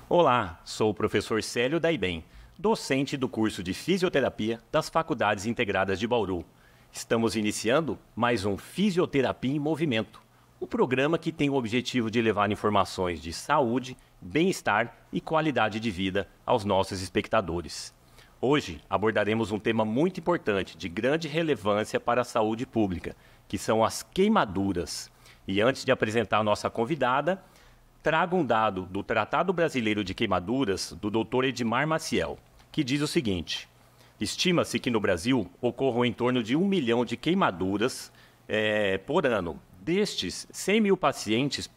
Olá, sou o professor Célio Daibem, docente do curso de Fisioterapia das Faculdades Integradas de Bauru. Estamos iniciando mais um Fisioterapia em Movimento, o programa que tem o objetivo de levar informações de saúde, bem-estar e qualidade de vida aos nossos espectadores. Hoje abordaremos um tema muito importante, de grande relevância para a saúde pública, que são as queimaduras. E antes de apresentar a nossa convidada, trago um dado do Tratado Brasileiro de Queimaduras, do Dr. Edmar Maciel, que diz o seguinte: estima-se que no Brasil ocorram em torno de 1 milhão de queimaduras por ano. Destes, 100 mil pacientes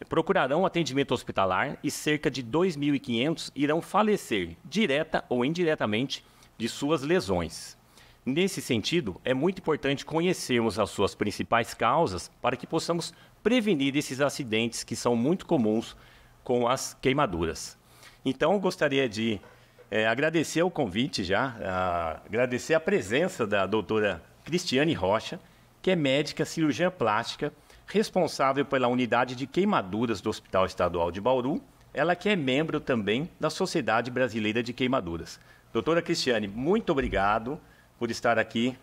procurarão atendimento hospitalar e cerca de 2.500 irão falecer, direta ou indiretamente, de suas lesões. Nesse sentido, é muito importante conhecermos as suas principais causas para que possamos prevenir esses acidentes que são muito comuns com as queimaduras. Então, gostaria de agradecer o convite agradecer a presença da doutora Cristiane Rocha, que é médica cirurgiã plástica, responsável pela unidade de queimaduras do Hospital Estadual de Bauru, ela que é membro também da Sociedade Brasileira de Queimaduras. Doutora Cristiane, muito obrigado por estar aqui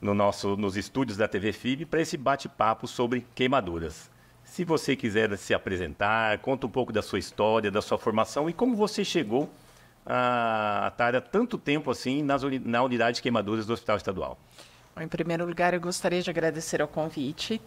nos estúdios da TV FIB para esse bate-papo sobre queimaduras. Se você quiser se apresentar, conta um pouco da sua história, da sua formação e como você chegou a estar há tanto tempo assim na unidade de queimaduras do Hospital Estadual. Bom, em primeiro lugar, eu gostaria de agradecer ao convite.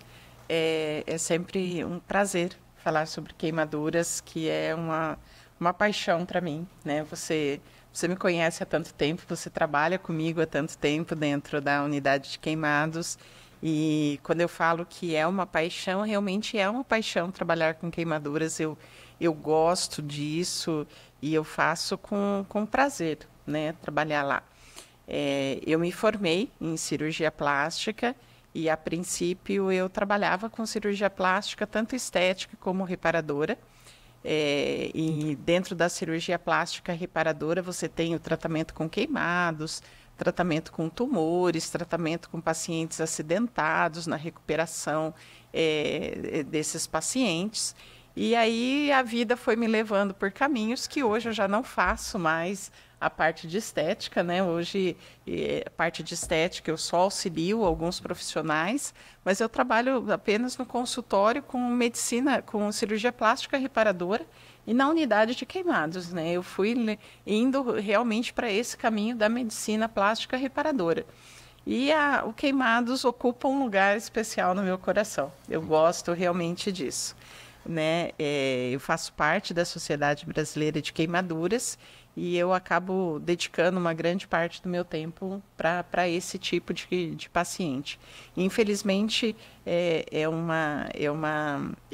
É sempre um prazer falar sobre queimaduras, que é uma paixão para mim, né? Você me conhece há tanto tempo, você trabalha comigo há tanto tempo dentro da unidade de queimados. E quando eu falo que é uma paixão, realmente é uma paixão trabalhar com queimaduras. Eu gosto disso e eu faço com prazer, né, trabalhar lá. Eu me formei em cirurgia plástica e, a princípio, eu trabalhava com cirurgia plástica, tanto estética como reparadora. E dentro da cirurgia plástica reparadora, você tem o tratamento com queimados, tratamento com tumores, tratamento com pacientes acidentados, na recuperação desses pacientes. E aí a vida foi me levando por caminhos que hoje eu já não faço mais a parte de estética, né? Hoje, a parte de estética, eu só auxilio alguns profissionais, mas eu trabalho apenas no consultório com medicina, com cirurgia plástica reparadora e na unidade de queimados, né? Eu fui indo realmente para esse caminho da medicina plástica reparadora. E o queimados ocupa um lugar especial no meu coração. Eu gosto realmente disso, né? Eu faço parte da Sociedade Brasileira de Queimaduras e eu acabo dedicando uma grande parte do meu tempo para esse tipo de paciente. Infelizmente, é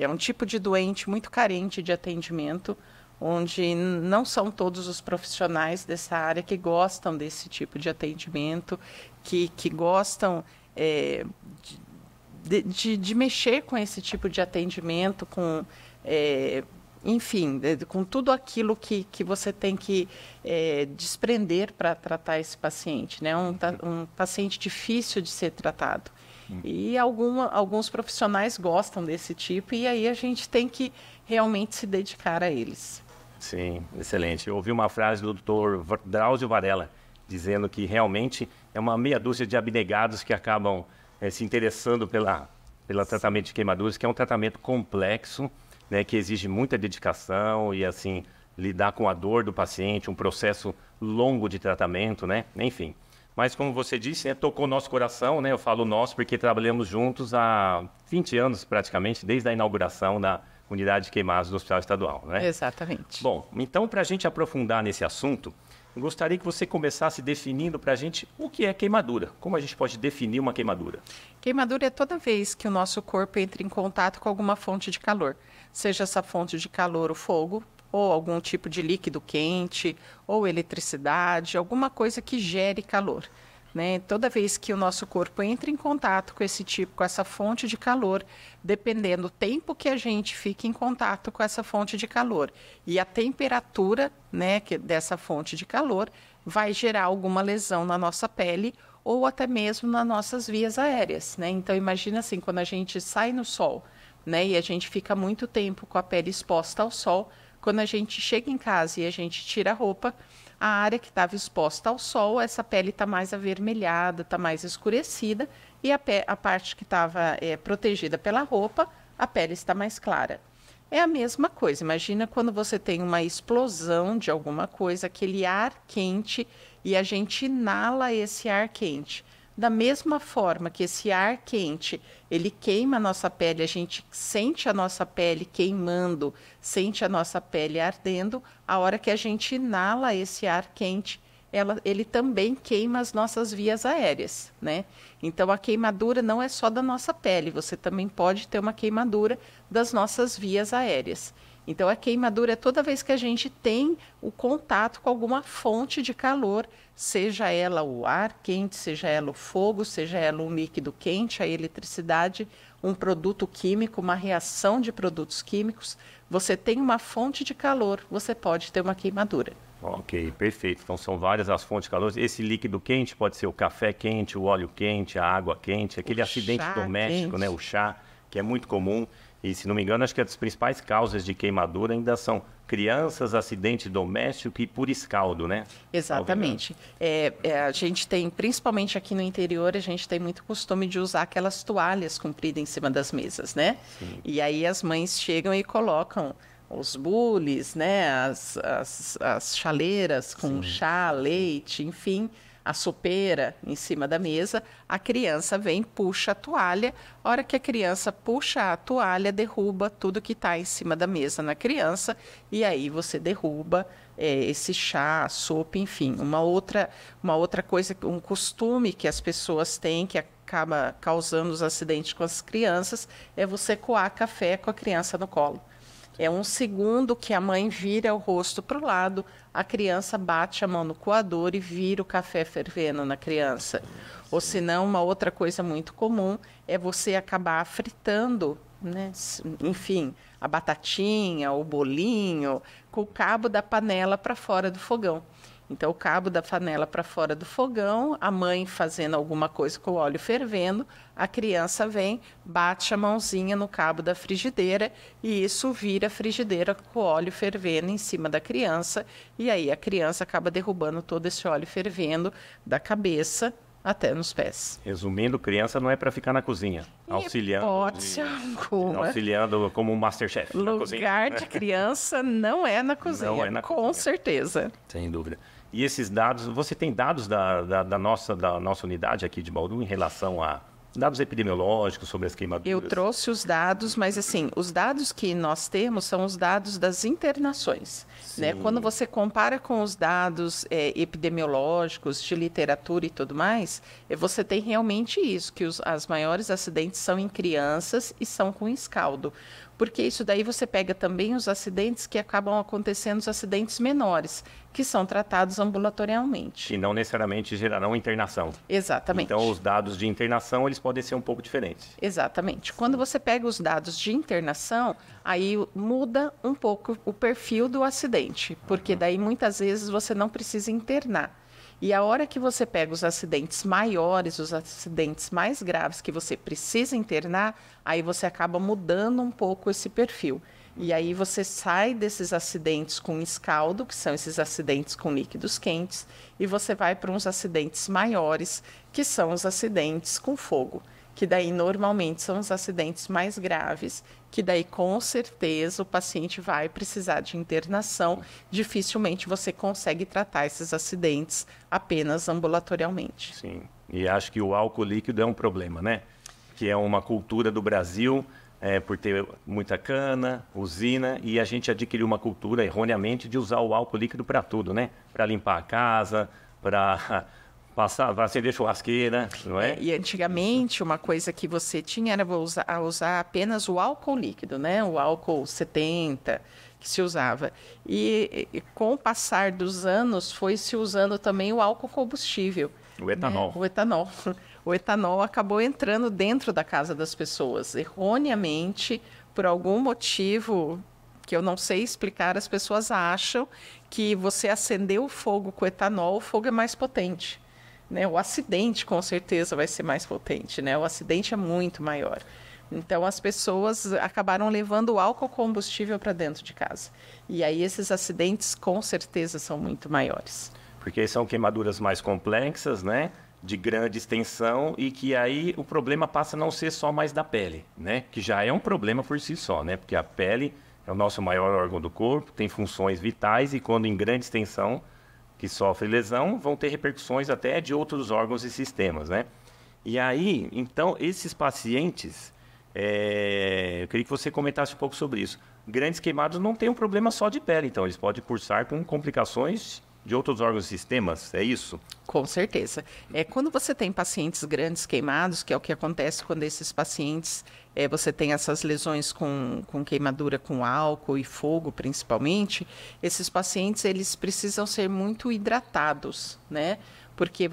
um tipo de doente muito carente de atendimento, onde não são todos os profissionais dessa área que gostam desse tipo de atendimento, que gostam de mexer com esse tipo de atendimento, enfim, com tudo aquilo que você tem que desprender para tratar esse paciente, né? Um paciente difícil de ser tratado. E alguns profissionais gostam desse tipo, e aí a gente tem que realmente se dedicar a eles. Sim, excelente. Eu ouvi uma frase do Dr. Drauzio Varela, dizendo que realmente é uma meia dúzia de abnegados que acabam se interessando pelo tratamento de queimaduras, que é um tratamento complexo, né, que exige muita dedicação e, assim, lidar com a dor do paciente, um processo longo de tratamento, né? Enfim. Mas, como você disse, tocou o nosso coração, né? Eu falo nosso porque trabalhamos juntos há 20 anos, praticamente, desde a inauguração da unidade de queimados do Hospital Estadual, né? Exatamente. Bom, então, para a gente aprofundar nesse assunto, eu gostaria que você começasse definindo para a gente o que é queimadura. Como a gente pode definir uma queimadura? Queimadura é toda vez que o nosso corpo entra em contato com alguma fonte de calor. Seja essa fonte de calor o fogo, ou algum tipo de líquido quente, ou eletricidade, alguma coisa que gere calor, né? Toda vez que o nosso corpo entra em contato com essa fonte de calor, dependendo do tempo que a gente fica em contato com essa fonte de calor e a temperatura, né, dessa fonte de calor, vai gerar alguma lesão na nossa pele ou até mesmo nas nossas vias aéreas, né? Então imagina assim, quando a gente sai no sol, né, e a gente fica muito tempo com a pele exposta ao sol, quando a gente chega em casa e a gente tira a roupa, a área que estava exposta ao sol, essa pele está mais avermelhada, está mais escurecida, e a parte que estava protegida pela roupa, a pele está mais clara. É a mesma coisa. Imagina quando você tem uma explosão de alguma coisa, aquele ar quente, e a gente inala esse ar quente. Da mesma forma que esse ar quente, ele queima a nossa pele, a gente sente a nossa pele queimando, sente a nossa pele ardendo, a hora que a gente inala esse ar quente, ele também queima as nossas vias aéreas, né? Então, a queimadura não é só da nossa pele, você também pode ter uma queimadura das nossas vias aéreas. Então, a queimadura é toda vez que a gente tem o contato com alguma fonte de calor, seja ela o ar quente, seja ela o fogo, seja ela um líquido quente, a eletricidade, um produto químico, uma reação de produtos químicos, você tem uma fonte de calor, você pode ter uma queimadura. Ok, perfeito. Então são várias as fontes de calor. Esse líquido quente pode ser o café quente, o óleo quente, a água quente, aquele acidente doméstico, quente, né? O chá, que é muito comum. E, se não me engano, acho que as principais causas de queimadura ainda são crianças, acidente doméstico e por escaldo, né? Exatamente. A gente tem, principalmente aqui no interior, a gente tem muito costume de usar aquelas toalhas compridas em cima das mesas, né? Sim. E aí as mães chegam e colocam os bules, né? As chaleiras com chá, leite, enfim, a sopeira em cima da mesa, a criança vem, puxa a toalha, a hora que a criança puxa a toalha, derruba tudo que está em cima da mesa na criança, e aí você derruba esse chá, a sopa, enfim. Uma outra coisa, um costume que as pessoas têm, que acaba causando os acidentes com as crianças, é você coar café com a criança no colo. É um segundo que a mãe vira o rosto para o lado, a criança bate a mão no coador e vira o café fervendo na criança. Ou senão, uma outra coisa muito comum é você acabar fritando, né? Enfim, a batatinha, o bolinho, com o cabo da panela para fora do fogão. Então, o cabo da panela para fora do fogão, a mãe fazendo alguma coisa com o óleo fervendo, a criança vem, bate a mãozinha no cabo da frigideira e isso vira a frigideira com o óleo fervendo em cima da criança. E aí a criança acaba derrubando todo esse óleo fervendo da cabeça até nos pés. Resumindo, criança não é para ficar na cozinha, auxiliando. Hipótese alguma. Auxiliando como um Masterchef. Lugar de criança não é na cozinha, não é na com cozinha. certeza. Sem dúvida. E esses dados, você tem dados da nossa unidade aqui de Bauru em relação a dados epidemiológicos sobre as queimaduras? Eu trouxe os dados, mas assim, os dados que nós temos são os dados das internações. Né? Quando você compara com os dados epidemiológicos, de literatura e tudo mais, você tem realmente isso, que as maiores acidentes são em crianças e são com escaldo. Porque isso daí você pega também os acidentes que acabam acontecendo, os acidentes menores, que são tratados ambulatorialmente. E não necessariamente gerarão internação. Exatamente. Então, os dados de internação, eles podem ser um pouco diferentes. Exatamente. Quando você pega os dados de internação, aí muda um pouco o perfil do acidente, porque daí muitas vezes você não precisa internar. E a hora que você pega os acidentes maiores, os acidentes mais graves que você precisa internar, aí você acaba mudando um pouco esse perfil. E aí você sai desses acidentes com escaldo, que são esses acidentes com líquidos quentes, e você vai para uns acidentes maiores, que são os acidentes com fogo, que daí normalmente são os acidentes mais graves, que daí com certeza o paciente vai precisar de internação. Dificilmente você consegue tratar esses acidentes apenas ambulatorialmente. Sim, e acho que o álcool líquido é um problema, né? Que é uma cultura do Brasil, por ter muita cana, usina, e a gente adquiriu uma cultura erroneamente de usar o álcool líquido para tudo, né? Para limpar a casa, para acender churrasqueira, não é? E antigamente, uma coisa que você tinha era usar apenas o álcool líquido, né? O álcool 70, que se usava. E com o passar dos anos, foi se usando também o álcool combustível. O etanol. Né? O etanol. O etanol acabou entrando dentro da casa das pessoas. Erroneamente, por algum motivo que eu não sei explicar, as pessoas acham que você acender o fogo com etanol, o fogo é mais potente. Né? O acidente, com certeza, vai ser mais potente. Né? O acidente é muito maior. Então, as pessoas acabaram levando o álcool combustível para dentro de casa. E aí, esses acidentes, com certeza, são muito maiores. Porque são queimaduras mais complexas, né? De grande extensão e que aí o problema passa a não ser só mais da pele, né? Que já é um problema por si só, né? Porque a pele é o nosso maior órgão do corpo, tem funções vitais e quando em grande extensão que sofre lesão, vão ter repercussões até de outros órgãos e sistemas, né? E aí, então, esses pacientes, eu queria que você comentasse um pouco sobre isso. Grandes queimados não têm um problema só de pele, então eles podem cursar com complicações de outros órgãos e sistemas, é isso? Com certeza. Quando você tem pacientes grandes queimados, que é o que acontece quando esses pacientes, você tem essas lesões com queimadura com álcool e fogo, principalmente, esses pacientes, eles precisam ser muito hidratados, né? Porque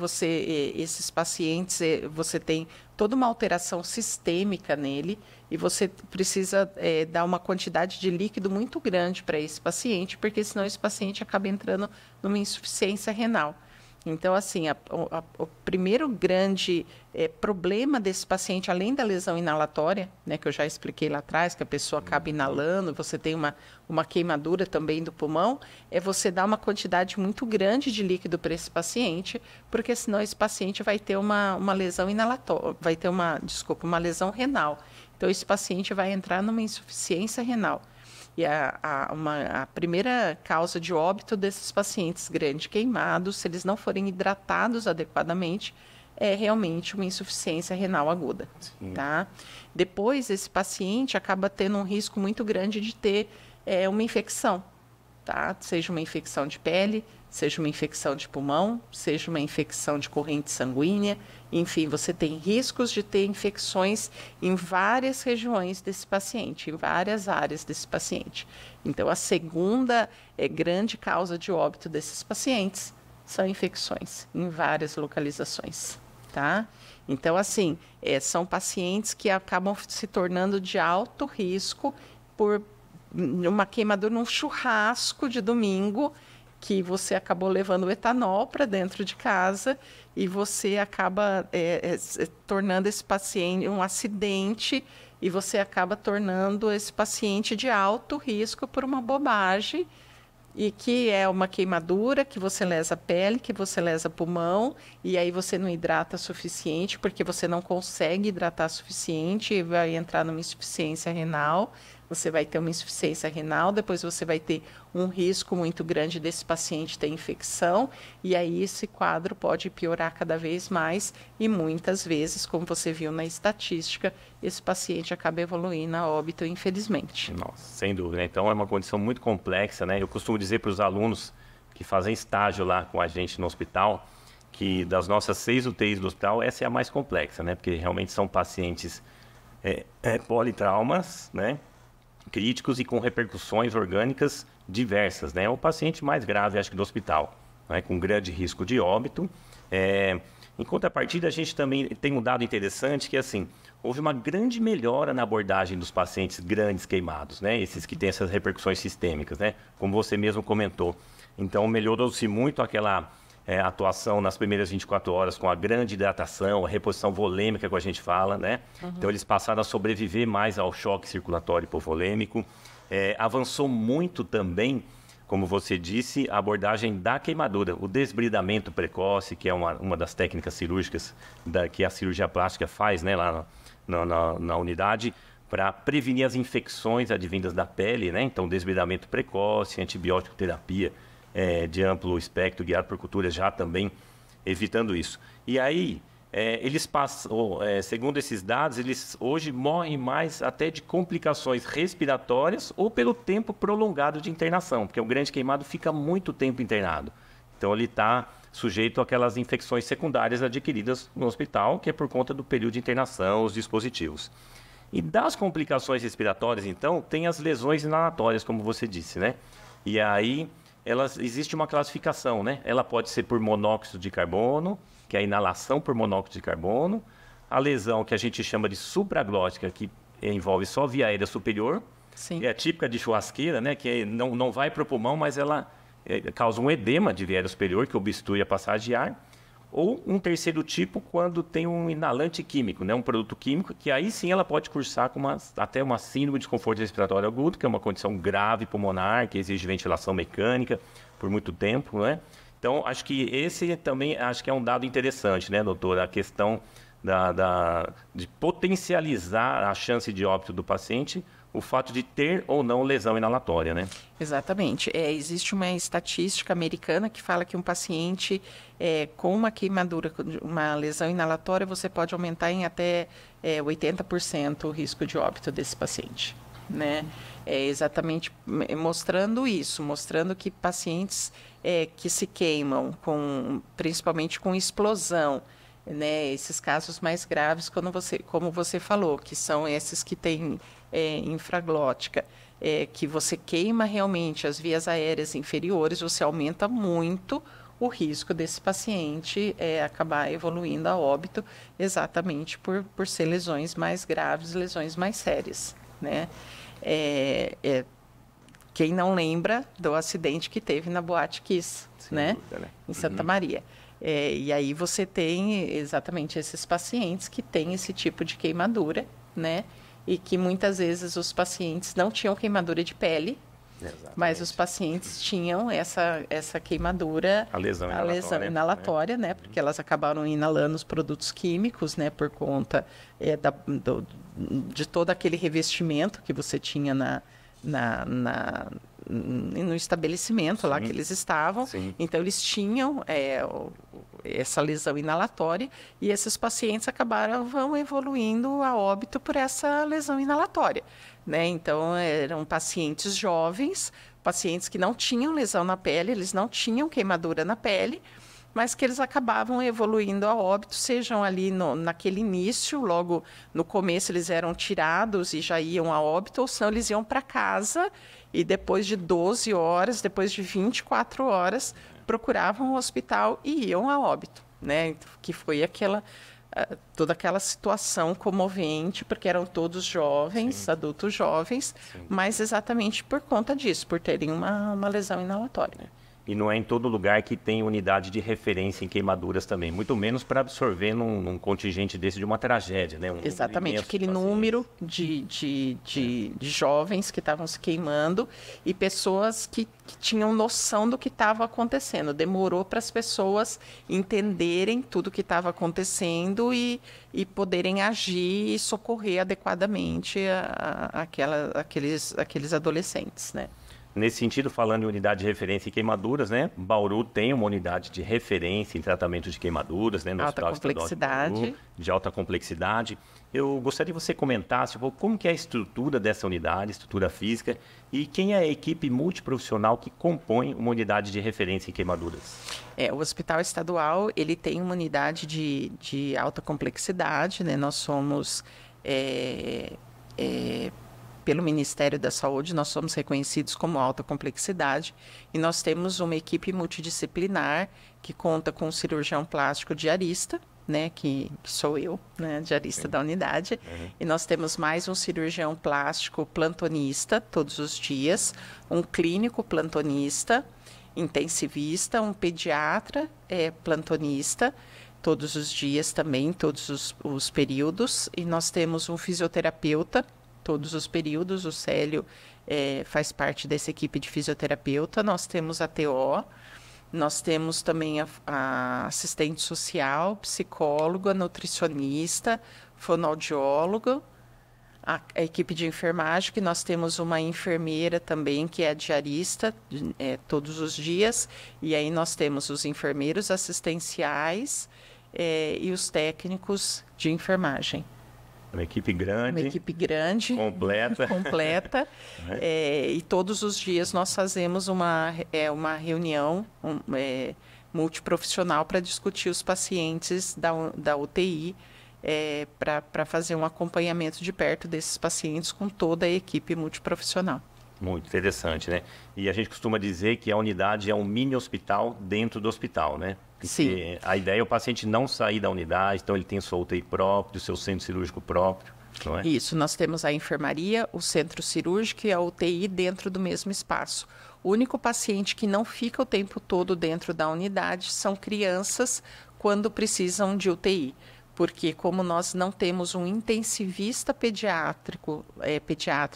esses pacientes, você tem toda uma alteração sistêmica nele e você precisa dar uma quantidade de líquido muito grande para esse paciente, porque senão esse paciente acaba entrando numa insuficiência renal. Então, assim, o primeiro grande problema desse paciente, além da lesão inalatória, né, que eu já expliquei lá atrás, que a pessoa acaba inalando, você tem uma queimadura também do pulmão, é você dar uma quantidade muito grande de líquido para esse paciente, porque senão esse paciente vai ter uma lesão inalatória, vai ter uma lesão renal. Então, esse paciente vai entrar numa insuficiência renal. E a primeira causa de óbito desses pacientes grandes queimados, se eles não forem hidratados adequadamente, é realmente uma insuficiência renal aguda. Tá? Depois, esse paciente acaba tendo um risco muito grande de ter uma infecção. Tá? Seja uma infecção de pele, seja uma infecção de pulmão, seja uma infecção de corrente sanguínea. Enfim, você tem riscos de ter infecções em várias regiões desse paciente, em várias áreas desse paciente. Então, a segunda grande causa de óbito desses pacientes são infecções em várias localizações, tá? Então, assim, são pacientes que acabam se tornando de alto risco por uma queimadura num churrasco de domingo, que você acabou levando o etanol para dentro de casa e você acaba tornando esse paciente um acidente e você acaba tornando esse paciente de alto risco por uma bobagem e que é uma queimadura, que você lesa a pele, que você lesa pulmão e aí você não hidrata suficiente porque você não consegue hidratar suficiente e vai entrar numa insuficiência renal. Você vai ter uma insuficiência renal, depois você vai ter um risco muito grande desse paciente ter infecção, e aí esse quadro pode piorar cada vez mais, e muitas vezes, como você viu na estatística, esse paciente acaba evoluindo a óbito, infelizmente. Nossa, sem dúvida, né? Então é uma condição muito complexa, né? Eu costumo dizer para os alunos que fazem estágio lá com a gente no hospital, que das nossas 6 UTIs do hospital, essa é a mais complexa, né? Porque realmente são pacientes politraumas, né? Críticos e com repercussões orgânicas diversas, né? É o paciente mais grave, acho que, do hospital, né? Com grande risco de óbito. Em contrapartida, a gente também tem um dado interessante que, assim, houve uma grande melhora na abordagem dos pacientes grandes queimados, né? Esses que têm essas repercussões sistêmicas, né? Como você mesmo comentou. Então, melhorou-se muito aquela atuação nas primeiras 24 horas com a grande hidratação, a reposição volêmica que a gente fala, né? Então, eles passaram a sobreviver mais ao choque circulatório hipovolêmico. Avançou muito também, como você disse, a abordagem da queimadura, o desbridamento precoce, que é uma das técnicas cirúrgicas que a cirurgia plástica faz, né, lá na unidade, para prevenir as infecções advindas da pele, né? Então, desbridamento precoce, antibiótico terapia, de amplo espectro, guiado por culturas, já também evitando isso. E aí, eles passam, segundo esses dados, eles hoje morrem mais até de complicações respiratórias ou pelo tempo prolongado de internação, porque o grande queimado fica muito tempo internado. Então, ele está sujeito àquelas infecções secundárias adquiridas no hospital, que é por conta do período de internação, os dispositivos. E das complicações respiratórias, então, tem as lesões inalatórias, como você disse, né? E aí, existe uma classificação, né? Ela pode ser por monóxido de carbono, que é a inalação por monóxido de carbono, a lesão que a gente chama de supraglótica, que envolve só via aérea superior, Sim. que é típica de churrasqueira, né? Que não vai para o pulmão, mas ela causa um edema de via aérea superior, que obstrui a passagem de ar, Ou um terceiro tipo, quando tem um inalante químico, né? Um produto químico, que aí sim ela pode cursar com até uma síndrome de desconforto respiratório agudo, que é uma condição grave pulmonar, que exige ventilação mecânica por muito tempo, né? Então, acho que esse também acho que é um dado interessante, né, doutor? A questão de potencializar a chance de óbito do paciente, o fato de ter ou não lesão inalatória, né? Exatamente. Existe uma estatística americana que fala que um paciente com uma queimadura, uma lesão inalatória, você pode aumentar em até 80% o risco de óbito desse paciente, né? Exatamente mostrando isso, mostrando que pacientes que se queimam, principalmente com explosão, né, esses casos mais graves, como você falou, que são esses que têm infraglótica, que você queima realmente as vias aéreas inferiores, você aumenta muito o risco desse paciente acabar evoluindo a óbito, exatamente por ser lesões mais graves, lesões mais sérias, né? Quem não lembra do acidente que teve na Boate Kiss, né? Dúvida, né? Em Santa Maria. E aí você tem exatamente esses pacientes que têm esse tipo de queimadura, né? E que muitas vezes os pacientes não tinham queimadura de pele, exatamente, mas os pacientes tinham essa queimadura, a lesão inalatória, né? Porque elas acabaram inalando os produtos químicos, né? Por conta de todo aquele revestimento que você tinha no estabelecimento, sim, lá que eles estavam. Sim. Então, eles tinham essa lesão inalatória e esses pacientes vão evoluindo a óbito por essa lesão inalatória, né? Então, eram pacientes jovens, pacientes que não tinham lesão na pele, eles não tinham queimadura na pele, mas que eles acabavam evoluindo a óbito, sejam ali naquele início, logo no começo eles eram tirados e já iam a óbito, ou senão eles iam para casa e depois de 12 horas, depois de 24 horas, procuravam o hospital e iam a óbito, né? Que foi toda aquela situação comovente, porque eram todos jovens, sim, adultos jovens, sim, mas exatamente por conta disso, por terem uma lesão inalatória. E não é em todo lugar que tem unidade de referência em queimaduras também, muito menos para absorver num contingente desse de uma tragédia, né? Exatamente, aquele número de jovens que estavam se queimando e pessoas que tinham noção do que estava acontecendo. Demorou para as pessoas entenderem tudo o que estava acontecendo e poderem agir e socorrer adequadamente aqueles adolescentes, né? Nesse sentido, falando em unidade de referência em queimaduras, né? Bauru tem uma unidade de referência em tratamento de queimaduras, né? No alta complexidade. Bauru, de alta complexidade. Eu gostaria que você comentasse como que é a estrutura dessa unidade, estrutura física, e quem é a equipe multiprofissional que compõe uma unidade de referência em queimaduras. O Hospital Estadual, ele tem uma unidade de alta complexidade, né? Nós somos... pelo Ministério da Saúde, nós somos reconhecidos como alta complexidade e nós temos uma equipe multidisciplinar que conta com um cirurgião plástico diarista, né, que sou eu, né, diarista, sim, da unidade, e nós temos mais um cirurgião plástico plantonista todos os dias, um clínico plantonista, intensivista, um pediatra plantonista, todos os dias também, todos os períodos, e nós temos um fisioterapeuta todos os períodos. O Célio faz parte dessa equipe de fisioterapeuta. Nós temos a TO, nós temos também a assistente social, psicóloga, nutricionista, fonoaudiólogo, a equipe de enfermagem, que nós temos uma enfermeira também, que é diarista todos os dias, e aí nós temos os enfermeiros assistenciais e os técnicos de enfermagem. Uma equipe grande. Completa. E todos os dias nós fazemos uma reunião multiprofissional para discutir os pacientes da UTI, para fazer um acompanhamento de perto desses pacientes com toda a equipe multiprofissional. Muito interessante, né? E a gente costuma dizer que a unidade é um mini hospital dentro do hospital, né? Sim. A ideia é o paciente não sair da unidade, então ele tem sua UTI próprio, seu centro cirúrgico próprio, não é? Isso, nós temos a enfermaria, o centro cirúrgico e a UTI dentro do mesmo espaço. O único paciente que não fica o tempo todo dentro da unidade são crianças quando precisam de UTI. Porque como nós não temos um intensivista pediatra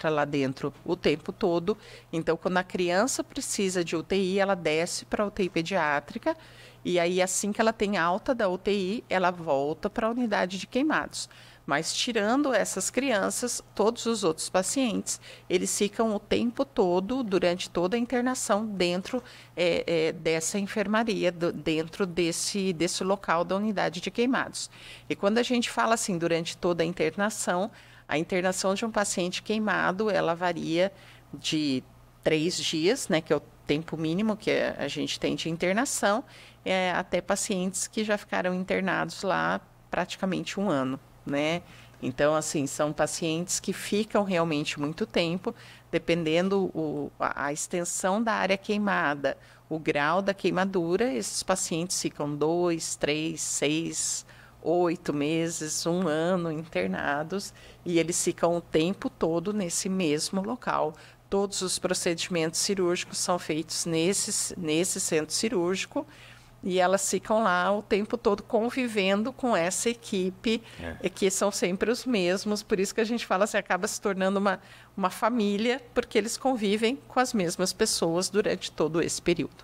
lá dentro o tempo todo, então quando a criança precisa de UTI, ela desce para a UTI pediátrica e aí assim que ela tem alta da UTI, ela volta para a unidade de queimados. Mas tirando essas crianças, todos os outros pacientes, eles ficam o tempo todo, durante toda a internação, dentro dessa enfermaria, dentro desse local da unidade de queimados. E quando a gente fala assim, durante toda a internação de um paciente queimado, ela varia de 3 dias, né, que é o tempo mínimo que a gente tem de internação, até pacientes que já ficaram internados lá praticamente 1 ano. Né? Então, assim, são pacientes que ficam realmente muito tempo, dependendo a extensão da área queimada, o grau da queimadura, esses pacientes ficam 2, 3, 6, 8 meses, 1 ano internados, e eles ficam o tempo todo nesse mesmo local. Todos os procedimentos cirúrgicos são feitos nesse centro cirúrgico, e elas ficam lá o tempo todo convivendo com essa equipe, que são sempre os mesmos. Por isso que a gente fala assim, acaba se tornando uma família, porque eles convivem com as mesmas pessoas durante todo esse período.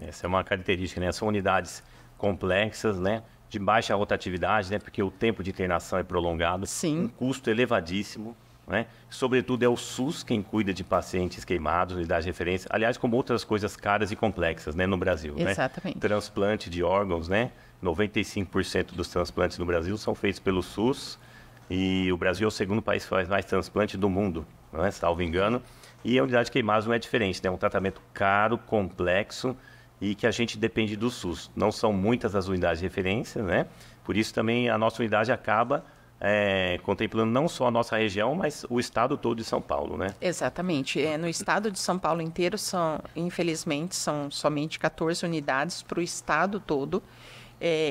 Essa é uma característica, né? São unidades complexas, né? De baixa rotatividade, né? Porque o tempo de internação é prolongado. Sim. Um custo elevadíssimo. Né? Sobretudo é o SUS quem cuida de pacientes queimados, unidade de referência, aliás, como outras coisas caras e complexas, né, no Brasil. Exatamente. Né? Transplante de órgãos, né? 95% dos transplantes no Brasil são feitos pelo SUS e o Brasil é o segundo país que faz mais transplante do mundo, não é? Salvo engano. E a unidade de queimados não é diferente, né? É um tratamento caro, complexo e que a gente depende do SUS. Não são muitas as unidades de referência, né? Por isso também a nossa unidade acaba contemplando não só a nossa região, mas o estado todo de São Paulo, né? Exatamente. No estado de São Paulo inteiro, infelizmente, são somente 14 unidades para o estado todo.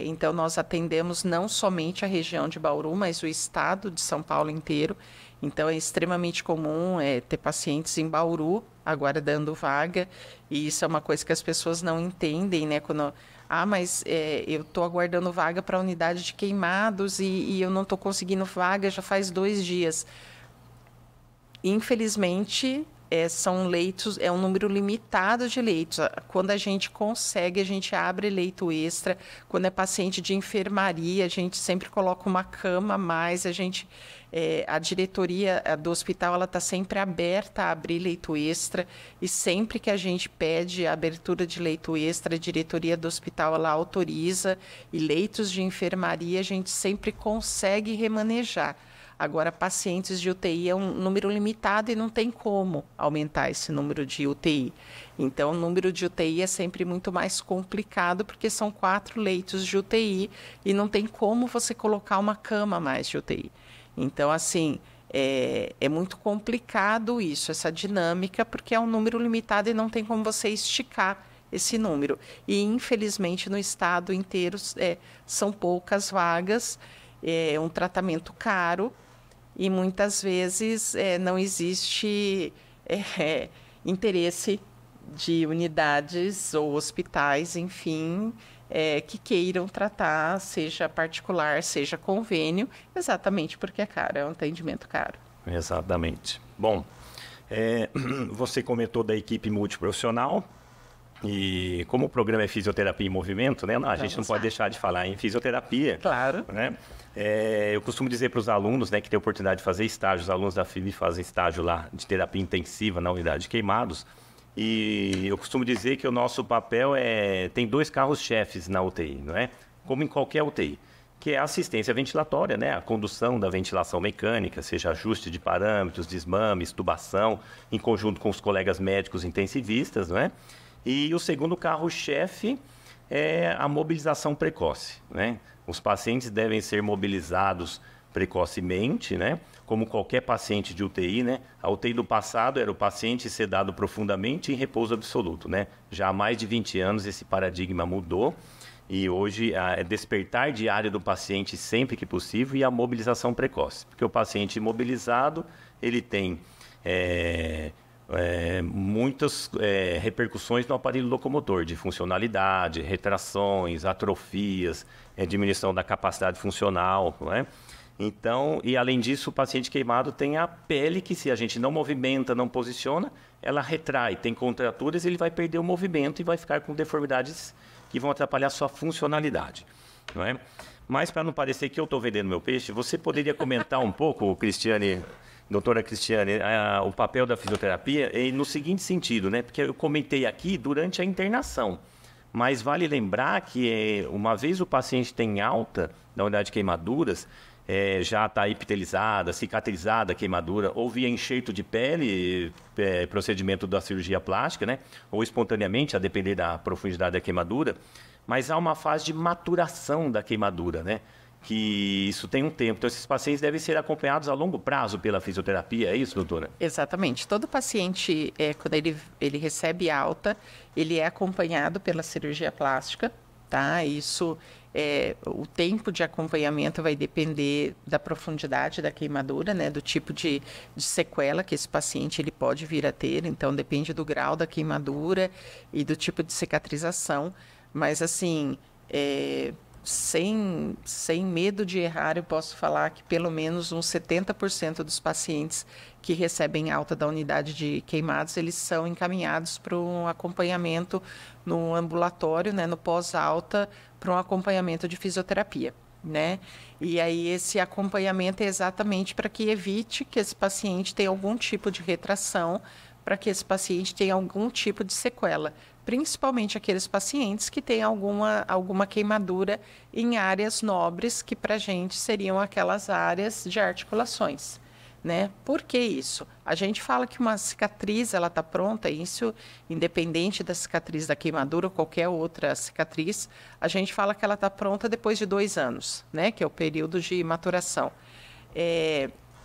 Então, nós atendemos não somente a região de Bauru, mas o estado de São Paulo inteiro. Então, é extremamente comum ter pacientes em Bauru aguardando vaga, e isso é uma coisa que as pessoas não entendem, né? Mas eu estou aguardando vaga para a unidade de queimados e eu não estou conseguindo vaga já faz 2 dias. Infelizmente, são leitos, é um número limitado de leitos. Quando a gente consegue, a gente abre leito extra. Quando é paciente de enfermaria, a gente sempre coloca uma cama a mais. A diretoria do hospital está sempre aberta a abrir leito extra. E sempre que a gente pede a abertura de leito extra, a diretoria do hospital ela autoriza. E leitos de enfermaria, a gente sempre consegue remanejar. Agora, pacientes de UTI é um número limitado e não tem como aumentar esse número de UTI. Então, o número de UTI é sempre muito mais complicado, porque são 4 leitos de UTI e não tem como você colocar uma cama a mais de UTI. Então, assim, é muito complicado isso, essa dinâmica, porque é um número limitado e não tem como você esticar esse número. E, infelizmente, no estado inteiro são poucas vagas, é um tratamento caro, e muitas vezes não existe interesse de unidades ou hospitais, enfim, que queiram tratar, seja particular, seja convênio, exatamente porque é caro, é um atendimento caro. Exatamente. Bom, você comentou da equipe multiprofissional. E como o programa é Fisioterapia em Movimento, né? A gente não pode deixar de falar em fisioterapia. Claro. Né? Eu costumo dizer para os alunos, né, que têm a oportunidade de fazer estágio, os alunos da FIB fazem estágio lá de terapia intensiva na unidade de queimados. E eu costumo dizer que o nosso papel tem 2 carros-chefes na UTI, não é? Como em qualquer UTI, que é a assistência ventilatória, né? A condução da ventilação mecânica, seja ajuste de parâmetros, desmame, tubação, em conjunto com os colegas médicos intensivistas, não é? E o segundo carro-chefe é a mobilização precoce, né? Os pacientes devem ser mobilizados precocemente, né? Como qualquer paciente de UTI, né? A UTI do passado era o paciente sedado profundamente em repouso absoluto, né? Já há mais de 20 anos esse paradigma mudou e hoje é despertar diário do paciente sempre que possível e a mobilização precoce. Porque o paciente imobilizado, ele tem muitas repercussões no aparelho locomotor, de funcionalidade, retrações, atrofias, diminuição da capacidade funcional, não é? Então, e além disso, o paciente queimado tem a pele que, se a gente não movimenta, não posiciona, ela retrai, tem contraturas, ele vai perder o movimento e vai ficar com deformidades que vão atrapalhar a sua funcionalidade, não é? Mas, para não parecer que eu estou vendendo meu peixe, você poderia comentar um pouco, Cristiane, doutora Cristiane, o papel da fisioterapia no seguinte sentido, né? Porque eu comentei aqui durante a internação, mas vale lembrar que uma vez o paciente tem alta da unidade de queimaduras, já está epitelizada, cicatrizada a queimadura, ou via enxerto de pele, procedimento da cirurgia plástica, né? Ou espontaneamente, a depender da profundidade da queimadura, mas há uma fase de maturação da queimadura, né? Que isso tem um tempo. Então, esses pacientes devem ser acompanhados a longo prazo pela fisioterapia, é isso, doutora? Exatamente. Todo paciente, quando ele recebe alta, ele é acompanhado pela cirurgia plástica, tá? Isso, o tempo de acompanhamento vai depender da profundidade da queimadura, né? Do tipo de sequela que esse paciente ele pode vir a ter. Então, depende do grau da queimadura e do tipo de cicatrização. Mas, assim, sem medo de errar, eu posso falar que pelo menos uns 70% dos pacientes que recebem alta da unidade de queimados, eles são encaminhados para um acompanhamento no ambulatório, né, no pós-alta, para um acompanhamento de fisioterapia, né? E aí esse acompanhamento é exatamente para que evite que esse paciente tenha algum tipo de retração, para que esse paciente tenha algum tipo de sequela, principalmente aqueles pacientes que têm alguma queimadura em áreas nobres, que para a gente seriam aquelas áreas de articulações, né? Por que isso? A gente fala que uma cicatriz ela está pronta, isso independente da cicatriz da queimadura ou qualquer outra cicatriz, a gente fala que ela está pronta depois de 2 anos, né? Que é o período de maturação.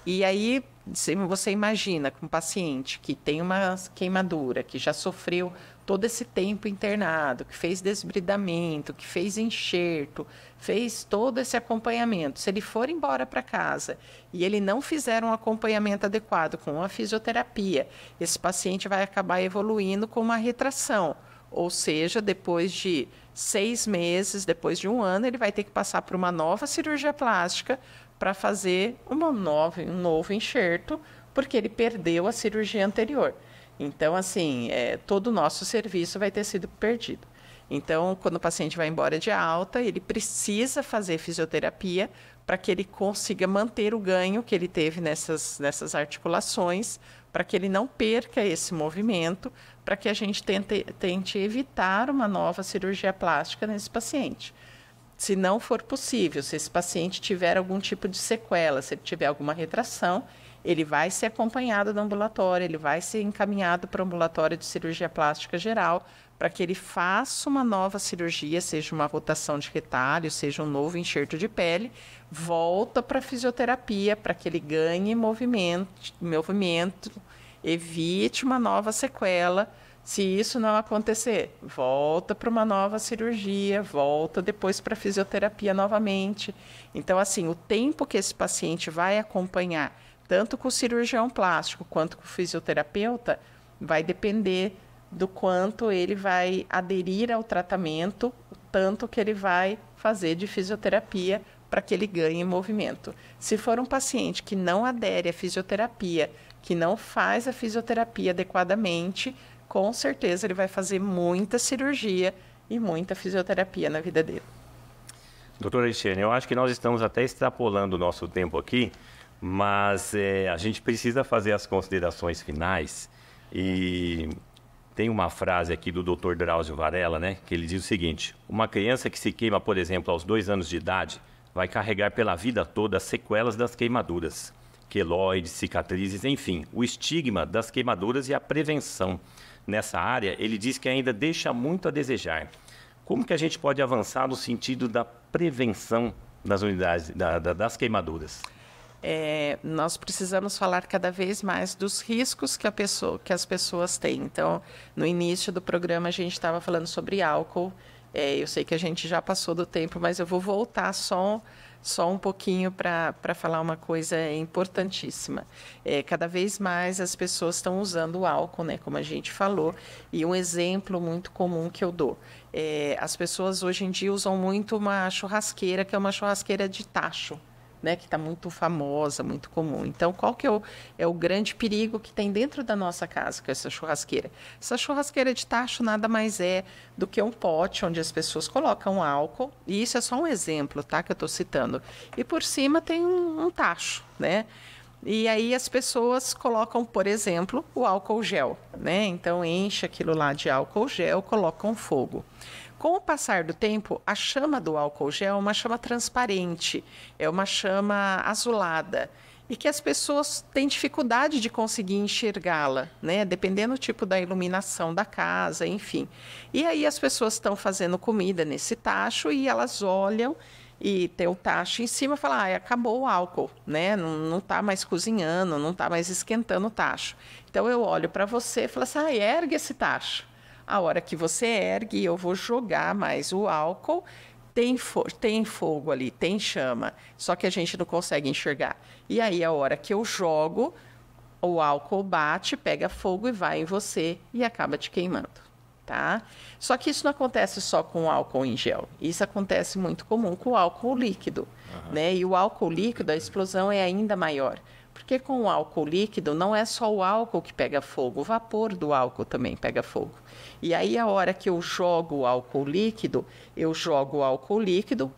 E aí, se você imagina que um paciente que tem uma queimadura, que já sofreu todo esse tempo internado, que fez desbridamento, que fez enxerto, fez todo esse acompanhamento, se ele for embora para casa e ele não fizer um acompanhamento adequado com a fisioterapia, esse paciente vai acabar evoluindo com uma retração. Ou seja, depois de 6 meses, depois de 1 ano, ele vai ter que passar por uma nova cirurgia plástica para fazer um novo enxerto, porque ele perdeu a cirurgia anterior. Então, assim, todo o nosso serviço vai ter sido perdido. Então, quando o paciente vai embora de alta, ele precisa fazer fisioterapia para que ele consiga manter o ganho que ele teve nessas articulações, para que ele não perca esse movimento, para que a gente tente evitar uma nova cirurgia plástica nesse paciente. Se não for possível, se esse paciente tiver algum tipo de sequela, se ele tiver alguma retração, ele vai ser acompanhado no ambulatório, ele vai ser encaminhado para o ambulatório de cirurgia plástica geral, para que ele faça uma nova cirurgia, seja uma rotação de retalho, seja um novo enxerto de pele, volta para a fisioterapia, para que ele ganhe movimento, evite uma nova sequela. Se isso não acontecer, volta para uma nova cirurgia, volta depois para a fisioterapia novamente. Então, assim, o tempo que esse paciente vai acompanhar, tanto com o cirurgião plástico quanto com o fisioterapeuta, vai depender do quanto ele vai aderir ao tratamento, o tanto que ele vai fazer de fisioterapia para que ele ganhe movimento. Se for um paciente que não adere à fisioterapia, que não faz a fisioterapia adequadamente, com certeza ele vai fazer muita cirurgia e muita fisioterapia na vida dele. Doutora Cristiane, eu acho que nós estamos até extrapolando o nosso tempo aqui, mas a gente precisa fazer as considerações finais. E tem uma frase aqui do Dr. Drauzio Varela, né, que ele diz o seguinte: uma criança que se queima, por exemplo, aos 2 anos de idade, vai carregar pela vida toda as sequelas das queimaduras, queloides, cicatrizes, enfim, o estigma das queimaduras e a prevenção nessa área, ele diz que ainda deixa muito a desejar. Como que a gente pode avançar no sentido da prevenção das unidades, das queimaduras? Nós precisamos falar cada vez mais dos riscos que as pessoas têm. Então, no início do programa, a gente estava falando sobre álcool. Eu sei que a gente já passou do tempo, mas eu vou voltar só só um pouquinho para falar uma coisa importantíssima. Cada vez mais as pessoas estão usando o álcool, né, como a gente falou, e um exemplo muito comum que eu dou. As pessoas hoje em dia usam muito uma churrasqueira, que é uma churrasqueira de tacho, né, que está muito famosa, muito comum. Então, qual que é o grande perigo que tem dentro da nossa casa com essa churrasqueira? Essa churrasqueira de tacho nada mais é do que um pote onde as pessoas colocam álcool, e isso é só um exemplo, tá, que eu estou citando. E por cima tem um tacho, né? E aí as pessoas colocam, por exemplo, o álcool gel, né? Então enche aquilo lá de álcool gel, colocam fogo. Com o passar do tempo, a chama do álcool gel é uma chama transparente, é uma chama azulada, e que as pessoas têm dificuldade de conseguir enxergá-la, né? Dependendo do tipo da iluminação da casa, enfim. E aí as pessoas estão fazendo comida nesse tacho e elas olham e tem o tacho em cima e falam, acabou o álcool, né? Não está mais cozinhando, não está mais esquentando o tacho. Então eu olho para você e falo assim, ergue esse tacho. A hora que você ergue, eu vou jogar mais o álcool, tem fogo ali, tem chama, só que a gente não consegue enxergar. E aí, a hora que eu jogo, o álcool bate, pega fogo e vai em você e acaba te queimando, tá? Só que isso não acontece só com o álcool em gel, isso acontece muito comum com o álcool líquido, né? E o álcool líquido, a explosão é ainda maior. Porque com o álcool líquido não é só o álcool que pega fogo, o vapor do álcool também pega fogo. E aí, a hora que eu jogo o álcool líquido,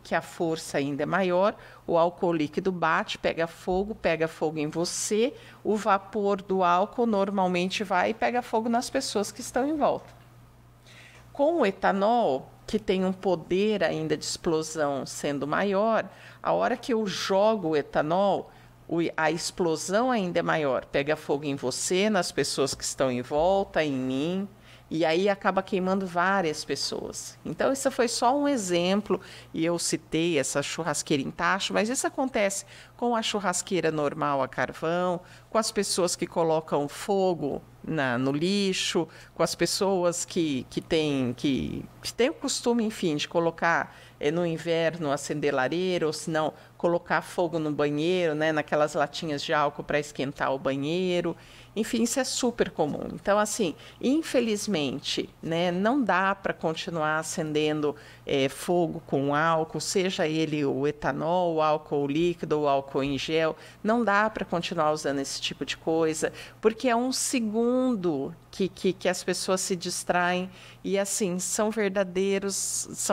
que a força ainda é maior, o álcool líquido bate, pega fogo em você, o vapor do álcool normalmente vai e pega fogo nas pessoas que estão em volta. Com o etanol, que tem um poder ainda de explosão sendo maior, a hora que eu jogo o etanol, a explosão ainda é maior, pega fogo em você, nas pessoas que estão em volta, em mim, e aí acaba queimando várias pessoas. Então, isso foi só um exemplo, e eu citei essa churrasqueira em tacho, mas isso acontece com a churrasqueira normal a carvão, com as pessoas que colocam fogo no lixo, com as pessoas que têm o costume, enfim, de colocar no inverno acender lareira, ou se não, colocar fogo no banheiro, né, naquelas latinhas de álcool para esquentar o banheiro. Enfim, isso é super comum. Então, assim, infelizmente, né, não dá para continuar acendendo fogo com álcool, seja ele o etanol, o álcool líquido, o álcool em gel. Não dá para continuar usando esse tipo de coisa, porque é um segundo que as pessoas se distraem e, assim, são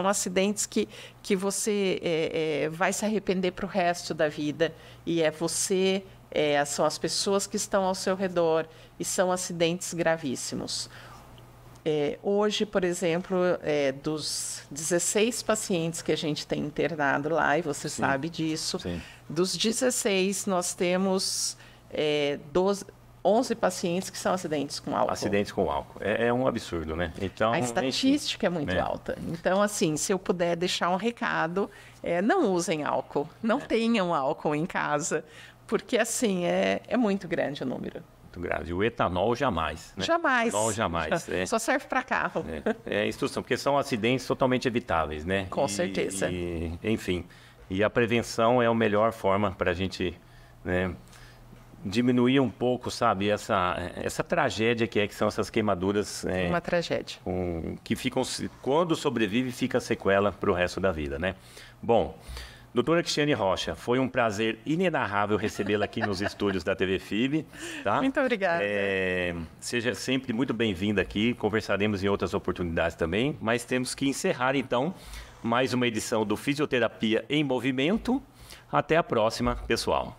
acidentes que você vai se arrepender para o resto da vida, e você... são as pessoas que estão ao seu redor, e são acidentes gravíssimos. Hoje, por exemplo, dos 16 pacientes que a gente tem internado lá, e você Sim. sabe disso, Sim. dos 16 nós temos 11 pacientes que são acidentes com álcool. Acidentes com álcool. É um absurdo, né? Então, A estatística é muito alta. Então, assim, se eu puder deixar um recado, não usem álcool, não tenham álcool em casa, porque, assim, é muito grande o número. Muito grave. O etanol jamais, né? Jamais. Etanol jamais. Só serve para carro. É instrução, porque são acidentes totalmente evitáveis, né? Com certeza. Enfim, e a prevenção é a melhor forma para a gente, né, diminuir um pouco, sabe, essa tragédia que são essas queimaduras. Uma tragédia. Que ficam, quando sobrevive, fica sequela para o resto da vida, né? Bom, doutora Cristiane Rocha, foi um prazer inenarrável recebê-la aqui nos estúdios da TV FIB, tá? Muito obrigada. Seja sempre muito bem-vinda aqui, conversaremos em outras oportunidades também, mas temos que encerrar, então, mais uma edição do Fisioterapia em Movimento. Até a próxima, pessoal.